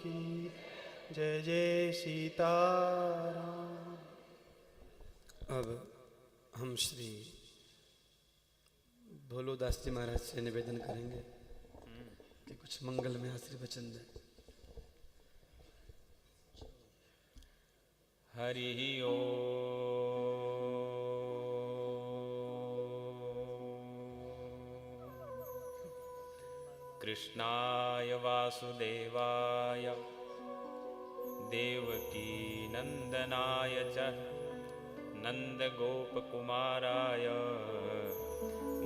की जय जय सीताराम। अब हम श्री भोलोदास जी महाराज से निवेदन करेंगे कि कुछ मंगल में आशीर्वचन दें। हरि ओम। कृष्णाय वासुदेवाय देवकी नंदनाय च नंदगोपकुमाराय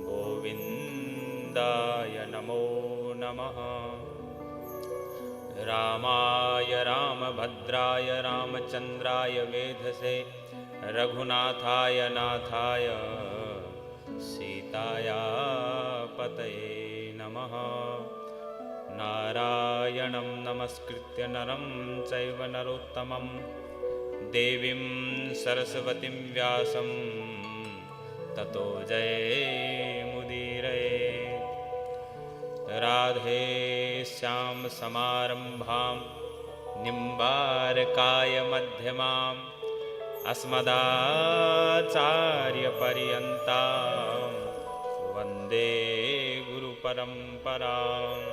गोविन्दाय नमो नमः। रामाय रामभद्राय रामचन्द्राय वेधसे रघुनाथाय नाथाय सीताया पतये नमः। नारायणं नमस्कृत्य नरं चैव नरोत्तमं देवीं सरस्वतीं व्यासं ततो जयमुदीरये। राधे श्याम समारंभां निम्बारकाय मध्यमाम् अस्मदाचार्यपर्यन्तां वन्दे गुरुपरम्पराम्।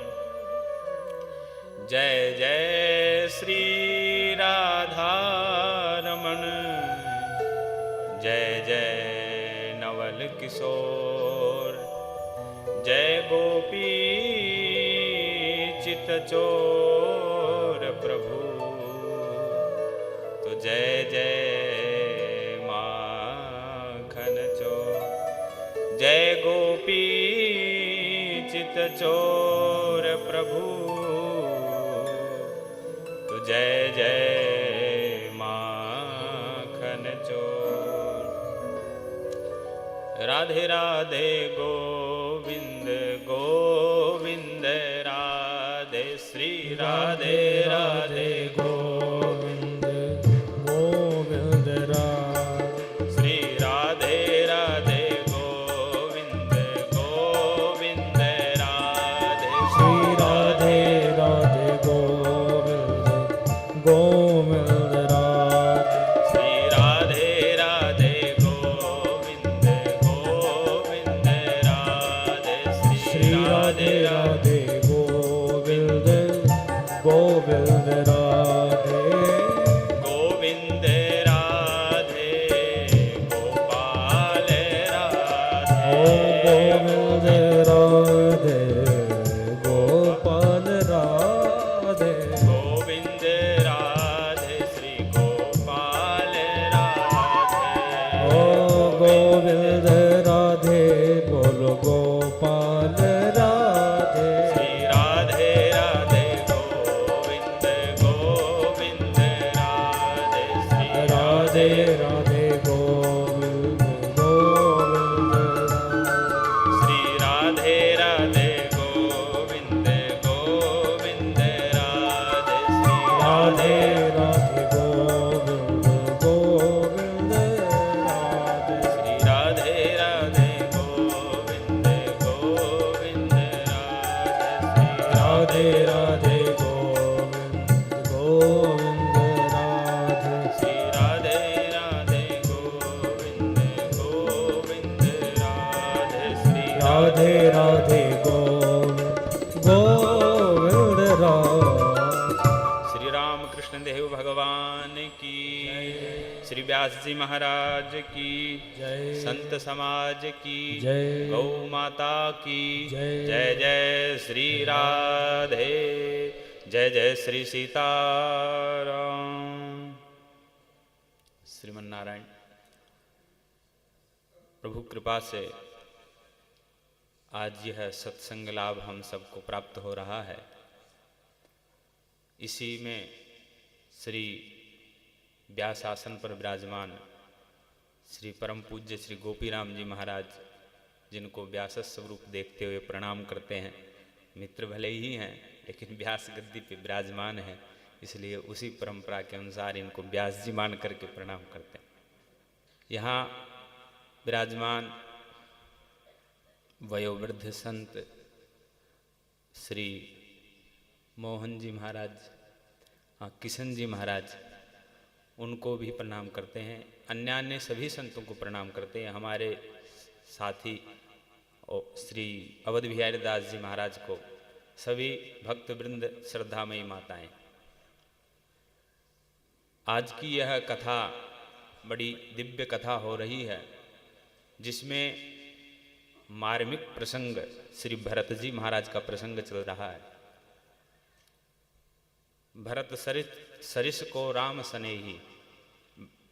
जय जय श्री राधारमण जय जय नवल किशोर जय गोपी चितचोर प्रभु तो जय जय माखन चोर। जय गोपी चितचोर प्रभु तो जय जय माखन चोर। राधे राधे गोविंद गोविंद राधे श्री राधे राधे गोविंद गोविंद राधे श्री राधे राधे गोविंद गोविंद राधे श्री राधे राधे गोविंद गोविंद राधे श्री राधे राधे गोविंद गोविंद राधे श्री राधे राधे गोविंद गोविंद राधे गोविंद राधे गोपाल राधे ओ गोविंद राधे गोपाल राधे गोविंद राधे श्री गोपाल राधे ओ गोविंद राधे बोलो गोपाल राधे श्री राधे राधे गोविंद गोविंद राधे श्री राधे राधे गोविंद गोविंद श्री राधे राधे गोविंद गोविंद राधे श्री राधे राधे गोविंद गोविंद राधे श्री राधे राधे गोविंद गोविंद राधे श्री राधे राधे गोविंद गोविंद राधे श्री राधे राधे गोविंद गोविंद राधे श्री राधे राधे गोविंद गोविंद राधे श्री राम कृष्ण देव भगवान की श्री व्यास जी महाराज की जय संत समाज की जय गौ माता की जय जय जय श्री राधे जय जय श्री सीताराम। श्रीमन नारायण प्रभु कृपा से आज यह सत्संग लाभ हम सबको प्राप्त हो रहा है। इसी में श्री व्यास आसन पर विराजमान श्री परम पूज्य श्री गोपीराम जी महाराज, जिनको व्यास स्वरूप देखते हुए प्रणाम करते हैं। मित्र भले ही हैं लेकिन व्यास गद्दी पे विराजमान है, इसलिए उसी परंपरा के अनुसार इनको व्यास जी मान करके प्रणाम करते हैं। यहाँ विराजमान वयोवृद्ध संत श्री मोहन जी महाराज किशन जी महाराज, उनको भी प्रणाम करते हैं। अन्य सभी संतों को प्रणाम करते हैं। हमारे साथी श्री अवध बिहारी दास जी महाराज को, सभी भक्त वृंद, श्रद्धामयी माताएं। आज की यह कथा बड़ी दिव्य कथा हो रही है, जिसमें मार्मिक प्रसंग श्री भरत जी महाराज का प्रसंग चल रहा है। भरत सरिस को राम सनेही,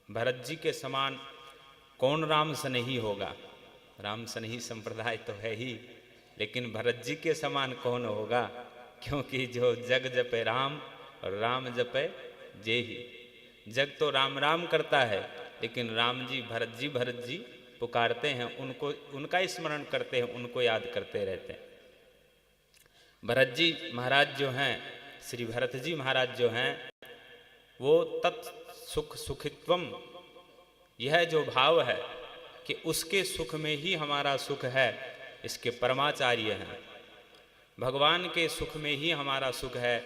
भरत जी के समान कौन राम सनेही होगा। राम सनेही संप्रदाय तो है ही, लेकिन भरत जी के समान कौन होगा, क्योंकि जो जग जपे राम और राम जपे जेही। जग तो राम राम करता है, लेकिन राम जी भरत जी पुकारते हैं, उनको उनका स्मरण करते हैं, उनको याद करते रहते हैं। भरत जी महाराज जो हैं, श्री भरत जी महाराज जो हैं, वो तत् सुख सुखित्वम, यह जो भाव है कि उसके सुख में ही हमारा सुख है, इसके परमाचार्य हैं। भगवान के सुख में ही हमारा सुख है,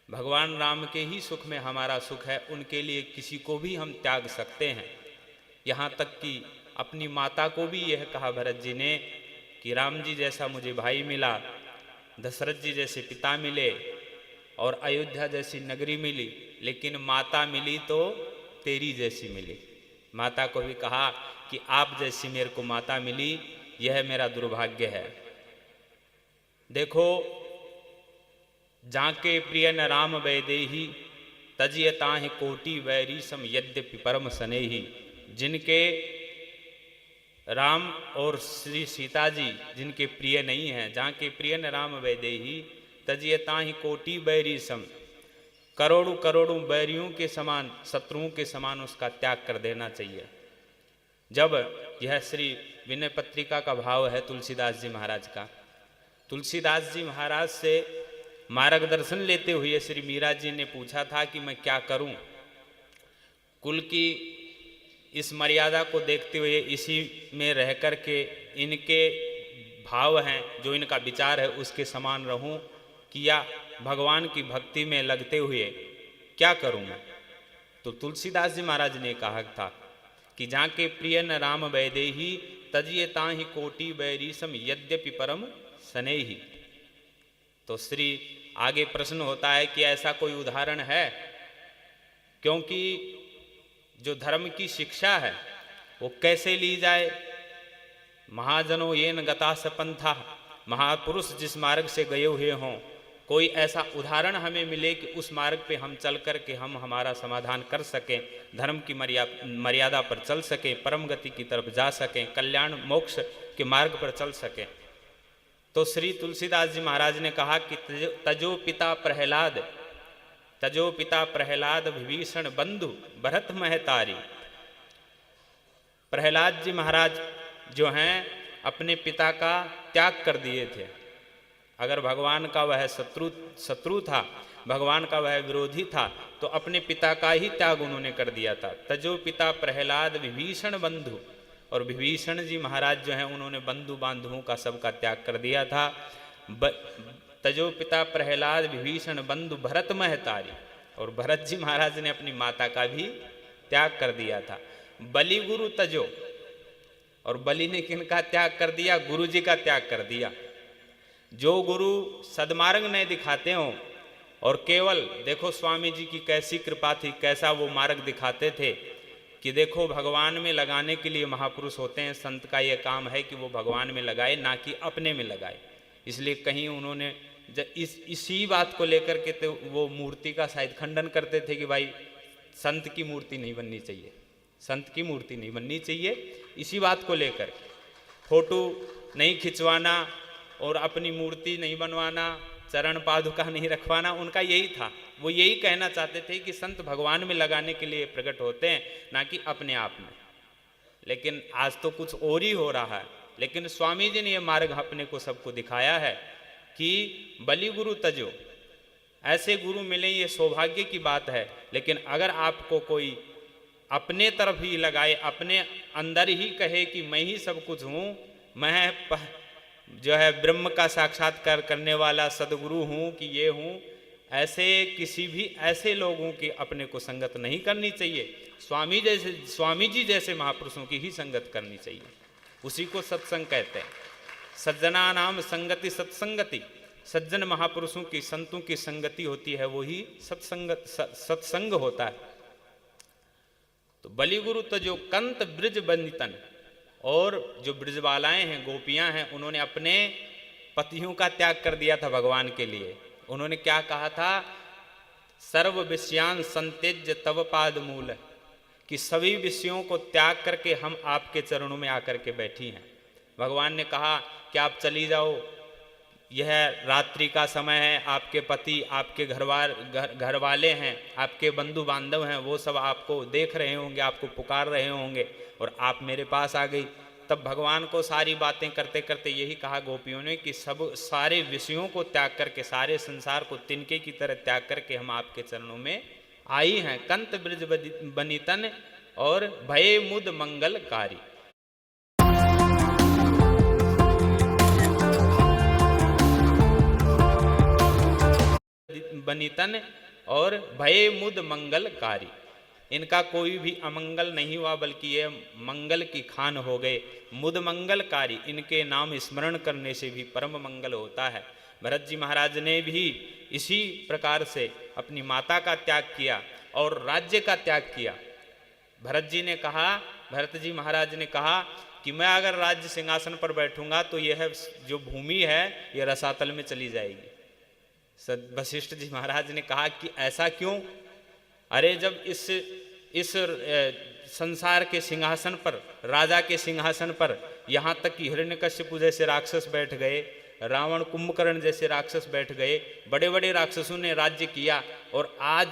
भगवान राम के ही सुख में हमारा सुख है। उनके लिए किसी को भी हम त्याग सकते हैं। यहाँ तक कि अपनी माता को भी यह कहा भरत जी ने कि राम जी जैसा मुझे भाई मिला, दशरथ जी जैसे पिता मिले और अयोध्या जैसी नगरी मिली, लेकिन माता मिली तो तेरी जैसी मिली। माता को भी कहा कि आप जैसी मेरे को माता मिली, यह मेरा दुर्भाग्य है। देखो, जाके प्रिय न राम वैदेही, तजियताहि कोटि वैरी सम यद्यपि परम स्नेही। जिनके राम और श्री सीता जी जिनके प्रिय नहीं हैं, जाके प्रिय न राम वैदेही, तजियताहि कोटि वैरी सम, करोड़ों करोड़ों बैरियों के समान, शत्रुओं के समान उसका त्याग कर देना चाहिए। जब यह श्री विनय पत्रिका का भाव है तुलसीदास जी महाराज का, तुलसीदास जी महाराज से मार्गदर्शन लेते हुए श्री मीरा जी ने पूछा था कि मैं क्या करूं। कुल की इस मर्यादा को देखते हुए, इसी में रह कर के इनके भाव हैं, जो इनका विचार है, उसके समान रहूं कि या भगवान की भक्ति में लगते हुए क्या करूं मैं। तो तुलसीदास जी महाराज ने कहा था कि जाके प्रिय न राम वैदेही, तजियताहि कोटि वैरी सम यद्यपि परम स्नेही। तो श्री आगे प्रश्न होता है कि ऐसा कोई उदाहरण है, क्योंकि जो धर्म की शिक्षा है वो कैसे ली जाए। महाजनों ये न गता सपंथा, महापुरुष जिस मार्ग से गए हुए हों, कोई ऐसा उदाहरण हमें मिले कि उस मार्ग पे हम चल कर के हम हमारा समाधान कर सकें, धर्म की मर्यादा पर चल सकें, परम गति की तरफ जा सकें, कल्याण मोक्ष के मार्ग पर चल सकें। तो श्री तुलसीदास जी महाराज ने कहा कि तजो पिता प्रहलाद विभीषण बंधु भरत महतारी। प्रहलाद जी महाराज जो हैं अपने पिता का त्याग कर दिए थे। अगर भगवान का वह शत्रु था, भगवान का वह विरोधी था, तो अपने पिता का ही त्याग उन्होंने कर दिया था। तजो पिता प्रहलाद विभीषण बंधु, और विभीषण जी महाराज जो हैं उन्होंने बंधु बांधुओं का सबका त्याग कर दिया था। तजो पिता प्रहलाद विभीषण बंधु भरत महतारी, और भरत जी महाराज ने अपनी माता का भी त्याग कर दिया था। बलि गुरु तजो, और बलि ने किनका त्याग कर दिया? गुरु जी का त्याग कर दिया। जो गुरु सदमार्ग नहीं दिखाते हों, और केवल देखो स्वामी जी की कैसी कृपा थी, कैसा वो मार्ग दिखाते थे कि देखो भगवान में लगाने के लिए महापुरुष होते हैं। संत का ये काम है कि वो भगवान में लगाए, ना कि अपने में लगाए। इसलिए कहीं उन्होंने इसी बात को लेकर के तो वो मूर्ति का शायद खंडन करते थे कि भाई संत की मूर्ति नहीं बननी चाहिए, संत की मूर्ति नहीं बननी चाहिए। इसी बात को लेकर फोटो नहीं खिंचवाना और अपनी मूर्ति नहीं बनवाना, चरण पादुका नहीं रखवाना, उनका यही था। वो यही कहना चाहते थे कि संत भगवान में लगाने के लिए प्रकट होते हैं, ना कि अपने आप में। लेकिन आज तो कुछ और ही हो रहा है। लेकिन स्वामी जी ने ये मार्ग अपने को सबको दिखाया है कि बलि गुरु तजो, ऐसे गुरु मिले ये सौभाग्य की बात है। लेकिन अगर आपको कोई अपने तरफ ही लगाए, अपने अंदर ही कहे कि मैं ही सब कुछ हूँ, मैं जो है ब्रह्म का साक्षात्कार करने वाला सदगुरु हूँ कि ये हूँ, ऐसे किसी भी ऐसे लोगों की अपने को संगत नहीं करनी चाहिए। स्वामी जी जैसे महापुरुषों की ही संगत करनी चाहिए। उसी को सत्संग कहते हैं। सज्जना नाम संगति सत्संगति, सज्जन महापुरुषों की संतों की संगति होती है, वही सत्संग होता है। तो बलिगुरु तो जो कंत ब्रिज बंदितन, और जो ब्रिजबालाएं हैं, गोपियां हैं, उन्होंने अपने पतियों का त्याग कर दिया था भगवान के लिए। उन्होंने क्या कहा था? सर्व विषयान संत्यज्य तव पाद मूल, कि सभी विषयों को त्याग करके हम आपके चरणों में आकर के बैठी हैं। भगवान ने कहा कि आप चली जाओ, यह रात्रि का समय है, आपके पति, आपके घर वाले हैं, आपके बंधु बांधव हैं, वो सब आपको देख रहे होंगे, आपको पुकार रहे होंगे, और आप मेरे पास आ गई। तब भगवान को सारी बातें करते करते यही कहा गोपियों ने कि सब सारे विषयों को त्याग करके, सारे संसार को तिनके की तरह त्याग करके हम आपके चरणों में आई हैं। कंत ब्रिज बनितन और भय मुद मंगलकारी। बनितन और भय मुद मंगलकारी, इनका कोई भी अमंगल नहीं हुआ, बल्कि ये मंगल की खान हो गए। मुद मंगलकारी, इनके नाम स्मरण करने से भी परम मंगल होता है। भरत जी महाराज ने भी इसी प्रकार से अपनी माता का त्याग किया और राज्य का त्याग किया। भरत जी महाराज ने कहा कि मैं अगर राज्य सिंहासन पर बैठूंगा तो यह जो भूमि है यह रसातल में चली जाएगी। वशिष्ठ जी महाराज ने कहा कि ऐसा क्यों? अरे जब इस संसार के सिंहासन पर, राजा के सिंहासन पर, यहाँ तक कि हिरण्यकश्यप जैसे राक्षस बैठ गए, रावण कुंभकर्ण जैसे राक्षस बैठ गए, बड़े बड़े राक्षसों ने राज्य किया, और आज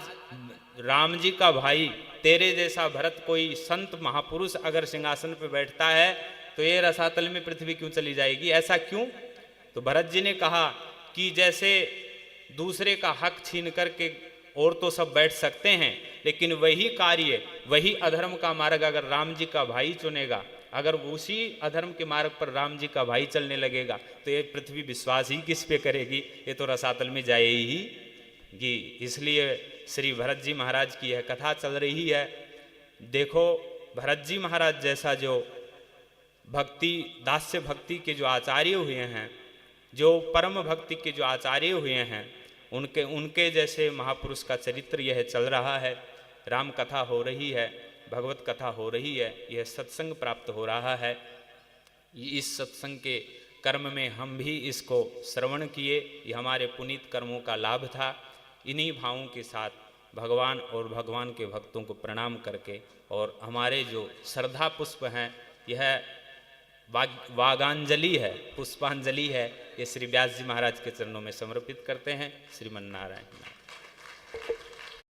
राम जी का भाई तेरे जैसा भरत, कोई संत महापुरुष अगर सिंहासन पर बैठता है तो ये रसातल में पृथ्वी क्यों चली जाएगी? ऐसा क्यों? तो भरत जी ने कहा कि जैसे दूसरे का हक छीन करके और तो सब बैठ सकते हैं, लेकिन वही कार्य, वही अधर्म का मार्ग अगर राम जी का भाई चुनेगा, अगर उसी अधर्म के मार्ग पर राम जी का भाई चलने लगेगा तो ये पृथ्वी विश्वास ही किस पे करेगी? ये तो रसातल में जाएगी। इसलिए श्री भरत जी महाराज की यह कथा चल रही है। देखो, भरत जी महाराज जैसा जो भक्ति, दास्य भक्ति के जो आचार्य हुए हैं, जो परम भक्ति के जो आचार्य हुए हैं, उनके जैसे महापुरुष का चरित्र यह चल रहा है। राम कथा हो रही है, भगवत कथा हो रही है, यह सत्संग प्राप्त हो रहा है। इस सत्संग के कर्म में हम भी इसको श्रवण किए, ये हमारे पुनीत कर्मों का लाभ था। इन्हीं भावों के साथ भगवान और भगवान के भक्तों को प्रणाम करके, और हमारे जो श्रद्धा पुष्प हैं, यह वागांजलि है, पुष्पांजलि है, ये श्री व्यास जी महाराज के चरणों में समर्पित करते हैं। श्रीमन नारायण।